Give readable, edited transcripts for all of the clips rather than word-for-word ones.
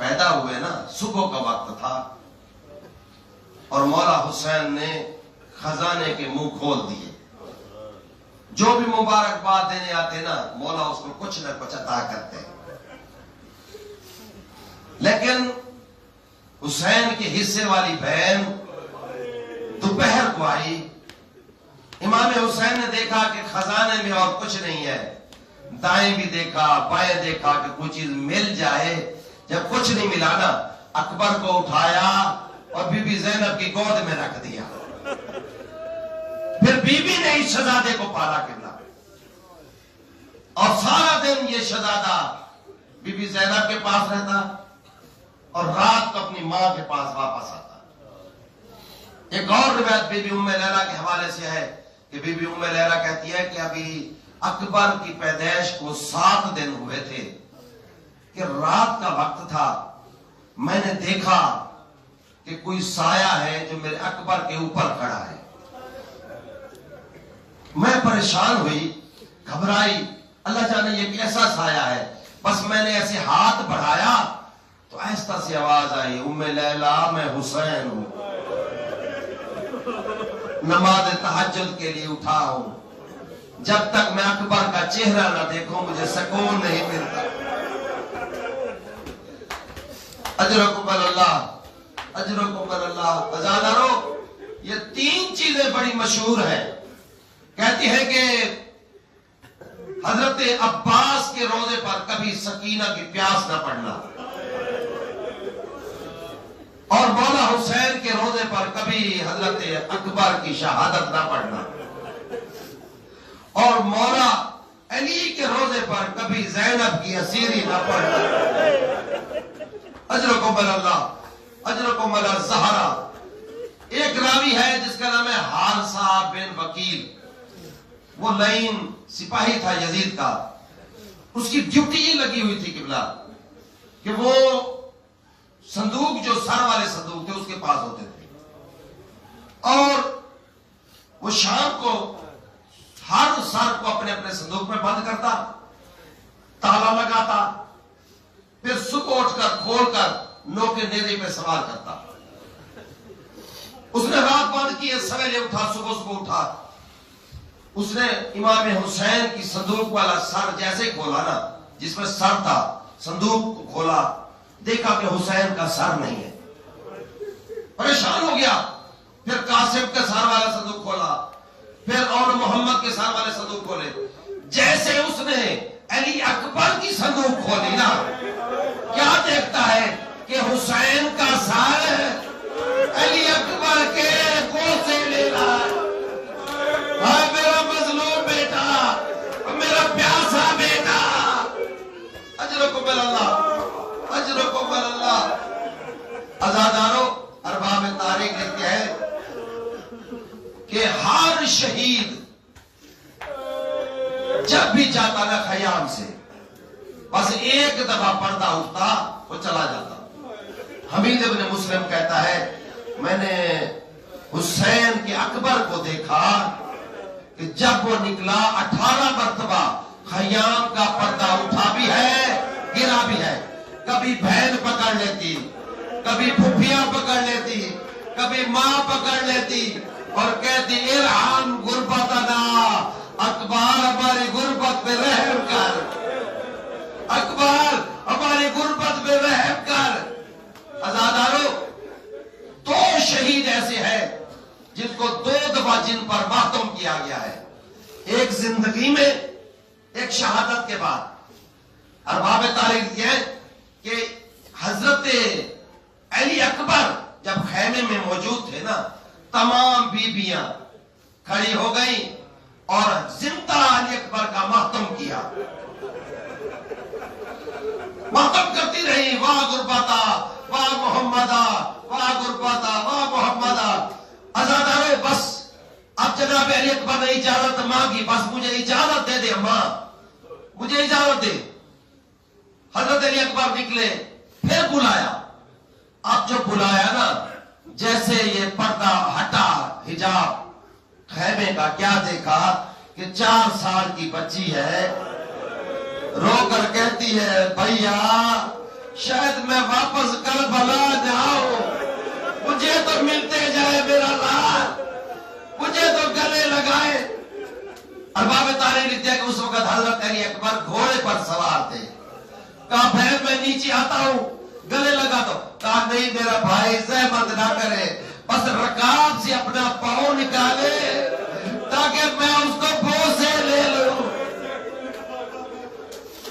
پیدا ہوئے نا صبح کا وقت تھا اور مولا حسین نے خزانے کے منہ کھول دیے. جو بھی مبارکباد دینے آتے نا مولا اس کو کچھ نہ کچھ عطا کرتے. لیکن حسین کے حصے والی بہن دوپہر کو آئی. امام حسین نے دیکھا کہ خزانے میں اور کچھ نہیں ہے. دائیں بھی دیکھا بائیں دیکھا کہ کوئی چیز مل جائے. جب کچھ نہیں ملا نا اکبر کو اٹھایا اور بی بی زینب کی گود میں رکھ دیا. پھر بی بی نے اس شہزادے کو پالا کرنا اور سارا دن یہ شہزادہ بی بی زینب کے پاس رہتا اور رات کو اپنی ماں کے پاس واپس آتا. ایک اور روایت بی بی ام لیلہ کے حوالے سے ہے کہ بی بی ام لیلہ کہتی ہے کہ ابھی اکبر کی پیدائش کو 7 دن ہوئے تھے کہ رات کا وقت تھا. میں نے دیکھا کہ کوئی سایہ ہے جو میرے اکبر کے اوپر کھڑا ہے. میں پریشان ہوئی, گھبرائی, اللہ جانے یہ کیسا سایہ ہے. بس میں نے ایسے ہاتھ بڑھایا تو آہستہ سی آواز آئی, ام لیلہ میں حسین ہوں, نماز تہجد کے لیے اٹھا ہوں. جب تک میں اکبر کا چہرہ نہ دیکھوں مجھے سکون نہیں ملتا. اجرکم اللہ, اجرکم اللہ. عزادارو, یہ 3 چیزیں بڑی مشہور ہیں. کہتی ہے کہ حضرت عباس کے روزے پر کبھی سکینہ کی پیاس نہ پڑنا اور مولا حسین کے روزے پر کبھی حضرت اکبر کی شہادت نہ پڑھنا اور مولا علی کے روزے پر کبھی زینب کی اسیری نہ پڑھنا. اجرکم اللہ, اجرکم اللہ. زہرا ایک راوی ہے جس کا نام ہے حارثہ بن وکیل. وہ لائن سپاہی تھا یزید کا. اس کی ڈیوٹی یہ لگی ہوئی تھی قبلہ کہ وہ صندوق جو سر والے صندوق تھے اس کے پاس ہوتے تھے اور وہ شام کو ہر سر کو اپنے اپنے صندوق میں بند کرتا, تالا لگاتا, پھر صبح اٹھ کر کھول کر نو کے نیزے پہ سوار کرتا. اس نے رات بند کی, سویرے اٹھا, صبح اٹھا. اس نے امام حسین کی صندوق والا سر جیسے کھولا نا, جس میں سر تھا, صندوق کو کھولا, دیکھا کہ حسین کا سر نہیں ہے. پریشان ہو گیا. پھر قاسم کے سر والا صندوق کھولا, پھر اور محمد کے سر والے صندوق کھولے. جیسے اس نے علی اکبر کی صندوق کھولی نا, کیا دیکھتا ہے کہ حسین کا سر علی اکبر کے گود سے لے رہا ہے. میرا مظلوم بیٹا, میرا پیاسا بیٹا. اجرکم اللہ, اجرکم اللہ. عزادارو, ارباب تاریخ لکھتے ہیں کہ ہر شہید جب بھی جاتا نا خیام سے بس ایک دفعہ پردہ اٹھتا وہ چلا جاتا. حمید ابن مسلم کہتا ہے میں نے حسین کے اکبر کو دیکھا کہ جب وہ نکلا 18 مرتبہ خیام کا پردہ اٹھا بھی ہے گرا بھی ہے. کبھی بہن پکڑ لیتی, کبھی پھپھیاں پکڑ لیتی, کبھی ماں پکڑ لیتی اور کہتی ارحم غربتنا, اکبر ہماری غربت پہ رحم کر, اکبر ہماری غربت پہ رحم کر. عزادارو, 2 شہید ایسے ہیں جن کو 2 دفعہ جن پر ماتم کیا گیا ہے, ایک زندگی میں, ایک شہادت کے بعد. ارباب تاریخ یہ ہے کہ حضرت علی اکبر جب خیمے میں موجود تھے نا, تمام بیبیاں کھڑی ہو گئیں اور زندہ علی اکبر کا ماتم کیا. ماتم کرتی رہی, واہ غربتا, واہ محمدہ, واہ غربتا, واہ محمدہ. عزادارے, بس اب جناب علی اکبر نے اجازت مانگی, بس مجھے اجازت دے دے اماں, مجھے اجازت دے. حضرت علی اکبر نکلے, پھر بلایا. اب جو بلایا نا, جیسے یہ پردہ ہٹا حجاب خیمے کا, کیا دیکھا کہ 4 سال کی بچی ہے, رو کر کہتی ہے بھیا شاید میں واپس کربلا جاؤں، مجھے تو ملتے جائے میرا لال، مجھے تو گلے لگائے۔ ارباب تاریخ لکھتے ہیں کہ اس وقت حضرت علی اکبر گھوڑے پر سوار تھے۔ کہا بہن میں نیچے آتا ہوں، گلے لگا دو۔ کہا نہیں میرا بھائی زحمت نہ کرے، بس رکاب سے اپنا پاؤں نکالے تاکہ میں اس کو بوسے لے لوں۔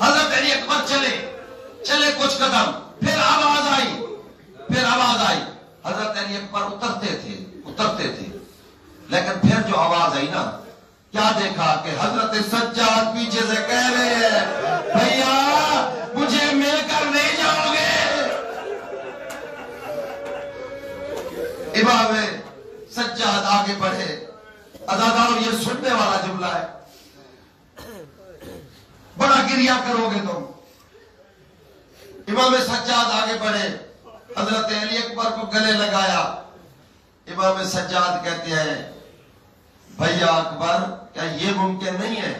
حضرت علی اکبر چلے کچھ قدم، پھر آواز آئی، حضرت علی اکبر اترتے تھے، لیکن پھر جو آواز آئی نا، کیا دیکھا کہ حضرت سجاد پیچھے سے کہہ رہے ہیں بھیا مجھے مل کر نہیں جاؤ گے۔ امام سجاد آگے بڑھے، عزادارو یہ سننے والا جملہ ہے، بڑا گریہ کرو گے تم۔ امام سجاد آگے بڑھے، حضرت علی اکبر کو گلے لگایا۔ امام سجاد کہتے ہیں بھیا اکبر کیا یہ ممکن نہیں ہے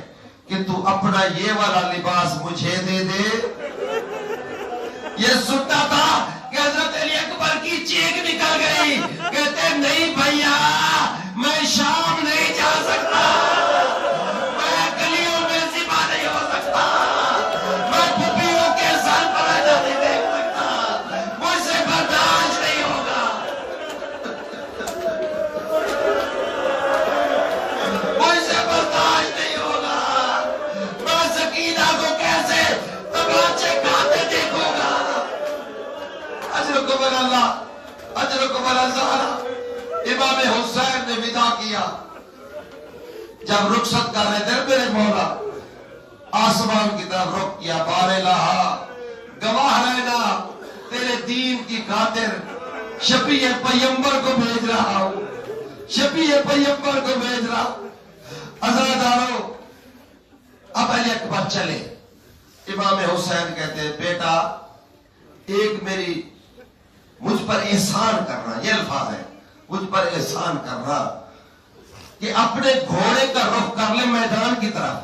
کہ تو اپنا یہ والا لباس مجھے دے دے؟ یہ سنتا تھا کہ حضرت علی اکبر کی چیخ نکل گئی، کہتے نہیں بھیا میں شام نہیں جا سکتا، میں گلیوں میں ذبح نہیں ہو سکتا، میں پھپھیوں کے سر پر نہیں دیکھ سکتا، مجھ سے برداشت نہیں ہوگا، مجھ سے برداشت نہیں ہوگا، میں سکینہ کو کیسے تماچے کھاتے دیکھوں گا۔ اجرکم اللہ، اجرکم اللہ۔ امام حسین نے ودا کیا، جب رخصت کر رہے تھے میرے مولا آسمان کی طرف رخ کیا، بار الہا گواہ رہنا تیرے دین کی خاطر شفیع پیمبر کو بھیج رہا ہوں، شفیع پیمبر کو بھیج رہا ہوں۔ عزادارو اب علی اکبر چلے، امام حسین کہتے ہیں بیٹا ایک میری مجھ پر احسان کرنا، یہ الفاظ ہے، مجھ پر احسان کرنا کہ اپنے گھوڑے کا رخ کر لے میدان کی طرف،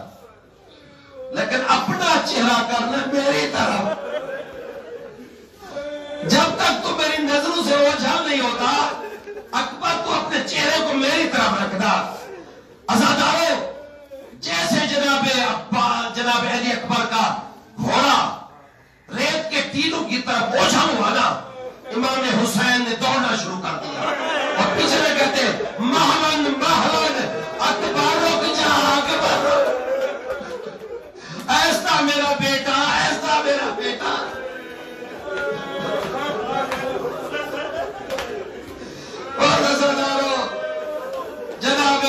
لیکن اپنا چہرہ کر لے میری طرف، جب تک تو میری نظروں سے اوجھل نہیں ہوتا اکبر تو اپنے چہرے کو میری طرف رکھنا۔ عزادارو جیسے جناب علی اکبر کا گھوڑا ریت کے ٹیلوں کی طرف اوجھل ہوا نا، امام حسین نے دوڑنا شروع کر دیا، اور پیچھے میں کہتے مہلن مہلن اکبر رک جا اکبر، ایسا میرا بیٹا، ایسا میرا بیٹا۔ اور عزادارو جناب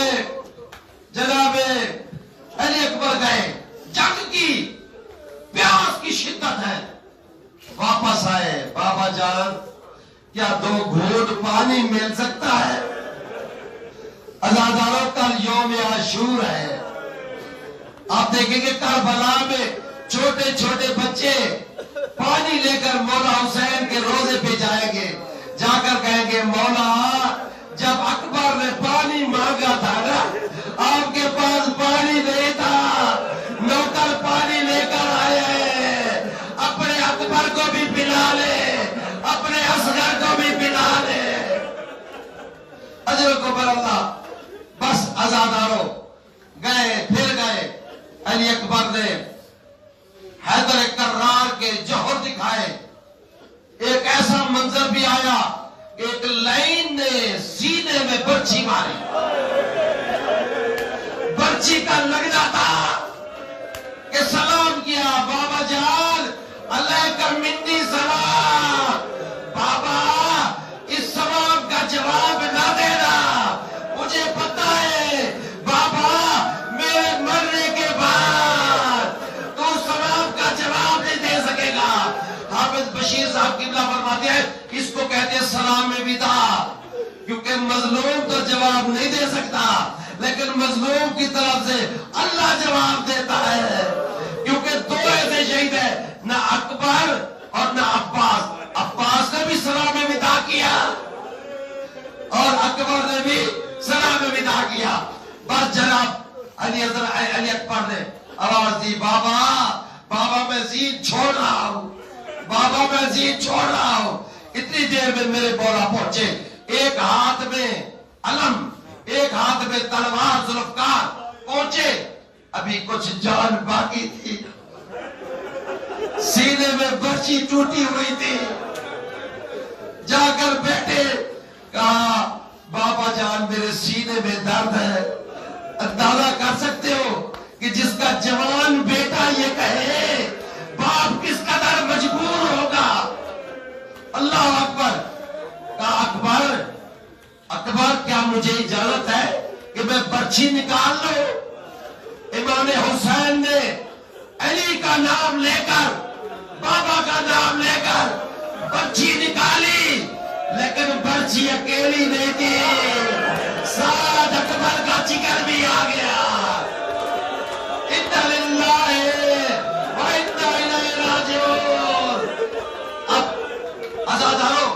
علی اکبر گئے، جنگ کی پیاس کی شدت ہے، واپس آئے، بابا جان کیا 2 گھونٹ پانی مل سکتا ہے؟ عزادارو کل یوم عاشور ہے، آپ دیکھیں گے کربلا میں چھوٹے چھوٹے بچے پانی لے کر مولا حسین کے روزے پہ جائیں گے، جا کر کہیں گے مولا جب اکبر نے پانی مانگا تھا نا آپ کے پاس پانی نہیں تھا، نوکر پانی لے کر آئے، اپنے اکبر کو بھی پلا لے، اپنے اصغر کو بھی پلا لے۔ اجرکم اللہ۔ بس عزادارو گئے، علی اکبر نے حیدر کرار کے جوہر دکھائے، ایک ایسا منظر بھی آیا کہ ایک لائن نے سینے میں برچھی ماری، برچھی کا لگنا تھا کہ سلام کیا، بابا جان علیکہ منی سلام، بابا اس سلام کا جواب نہ دینا، مجھے پتا ہے بابا میرے مرنے کے بعد تو سلام کا جواب نہیں دے سکے گا۔ حافظ بشیر صاحب قبلہ فرماتے ہیں اس کو کہتے ہیں سلام ودا، کیونکہ مظلوم تو جواب نہیں دے سکتا، لیکن مظلوم کی طرف سے اللہ جواب دیتا ہے، کیونکہ 2 ایسے شہید ہیں، نہ اکبر اور نہ عباس۔ عباس نے بھی سلام ودا کیا اور اکبر نے بھی سلام ودا کیا۔ بس جناب علی اکبر نے آواز دی، بابا میں زین چھوڑ رہا ہوں، بابا میں زید چھوڑ رہا ہوں. اتنی دیر میں میرے مولا پہنچے. ایک ہاتھ میں علم، ایک ہاتھ میں تلوار، ذوالفقار پہنچے. ابھی کچھ جان باقی تھی، سینے میں برچی ٹوٹی ہوئی تھی. جا کر بیٹھے، کہا بابا جان میرے سینے میں درد ہے. اندازہ کر سکتے ہو کہ جس کا جوان بیٹا یہ کہے باپ کس قدر مجبور ہوگا. اللہ اکبر. کہا اکبر، اکبر کیا مجھے اجازت ہے کہ میں برچھی نکال لوں؟ امام حسین نے علی کا نام لے کر، بابا کا نام لے کر برچھی نکالی، لیکن برچھی اکیلی نہیں تھی، ساتھ اکبر کا جگر بھی آ گیا. انا للہ و انا الیہ راجعون. اب عزادارو،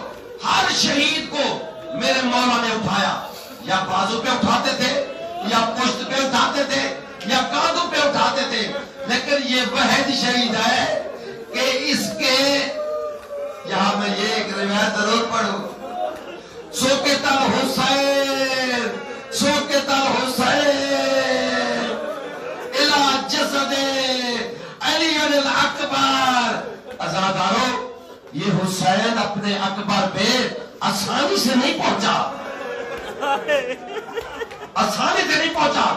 ہر شہید کو میرے مولا نے اٹھایا. یا بازو پہ اٹھاتے تھے، یا پشت پہ اٹھاتے تھے، یا کاندھوں پہ اٹھاتے تھے. لیکن یہ واحد شہید ہے کہ اس کے، یہاں میں یہ ایک روایت ضرور پڑھوں. سوکتا حسین، سوکتا حسین الى جسد علی الاکبر. عزادارو، یہ حسین اپنے اکبر پہ آسانی سے نہیں پہنچا، آسانی سے نہیں پہنچا.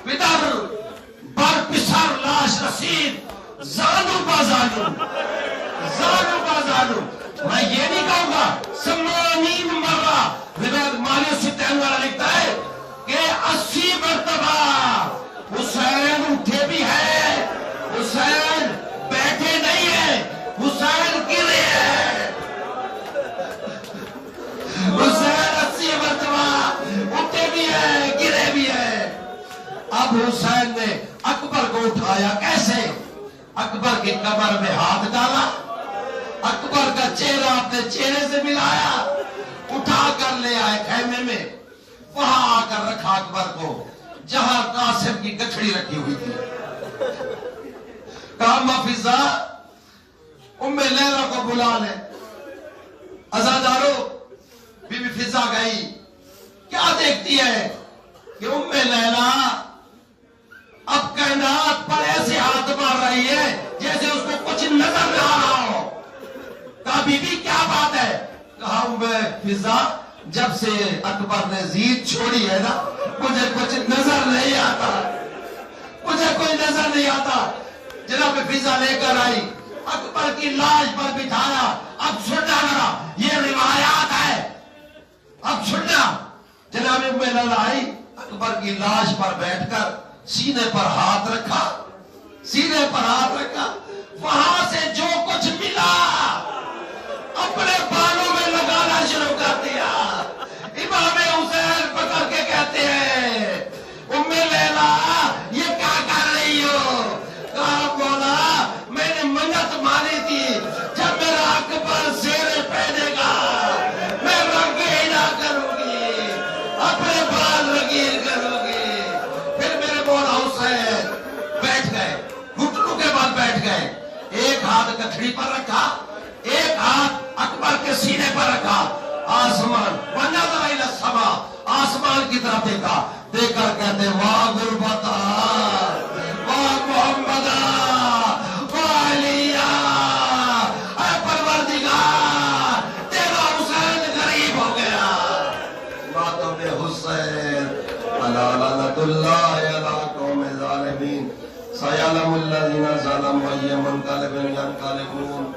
پدر بر پسر لاش رسید، زانو بازانو، زانو بازانو. میں یہ نہیں کہوں گا 80 مرہ. روایت مالی ستین والا لکھتا ہے کہ 80 مرتبہ حسین اٹھے بھی ہے، حسین بیٹھے نہیں ہے، حسین گرے ہیں. حسین 80 مرتبہ اٹھے بھی ہے، گرے بھی ہے. اب حسین نے اکبر کو اٹھایا. کیسے؟ اکبر کی کمر میں ہاتھ ڈالا، اکبر کا چہرہ اپنے چہرے سے ملایا، اٹھا کر لے آئے خیمے میں. وہاں آ کر رکھا اکبر کو جہاں قاسم کی گٹھڑی رکھی ہوئی تھی. کہا مفیزہ، ام لیلہ کو بلا لے. عزادارو، بی بی فضا گئی. کیا دیکھتی ہے کہ ام لیلہ اب کائنات پر ایسے ہاتھ مار رہی ہے جیسے اس کو کچھ نظر نہ آ رہا ہو. کہا بی بی کیا بات ہے؟ کہا ام فضا، جب سے اکبر نے زید چھوڑی ہے نا، مجھے کچھ نظر نہیں آتا، مجھے کوئی نظر نہیں آتا. جناب فضا لے کر آئی، اکبر کی لاش پر بٹھایا. اب سننا ذرا، یہ روایات ہے، اب سننا. جناب ام لیلہ آئی، اکبر کی لاش پر بیٹھ کر سینے پر ہاتھ رکھا، سینے پر ہاتھ رکھا. وہاں سے جو کچھ ملا اپنے بالوں میں لگانا شروع کر دیا. امام حسین پکڑ کے کہتے ہیں ام لیلہ یہ کیا کر رہی ہو؟ کہا مولا میں نے منت مانی تھی جب میرا اکبر زیر پہنے گا میں رنگ ہلا کروں گی، اپنے بال لگیر کروں گی. پھر میرے مولا حسین بیٹھ گئے، گھٹنوں کے بعد بیٹھ گئے. ایک ہاتھ گٹھڑی پر رکھا، ایک ہاتھ اکبر کے سینے پر رکھا. آسمان ونظر الی السماء، آسمان کی طرف دیکھا. دیکھ کر کہتے واہ غربتا، واہ محمدہ، واہ علیہ، اے پروردگار تیرا حسین غریب ہو گیا. ماتم حسین الا لعنت اللہ علی قوم ظالمین سیعلم الذین ظلموا ای منقلب ینقلبون.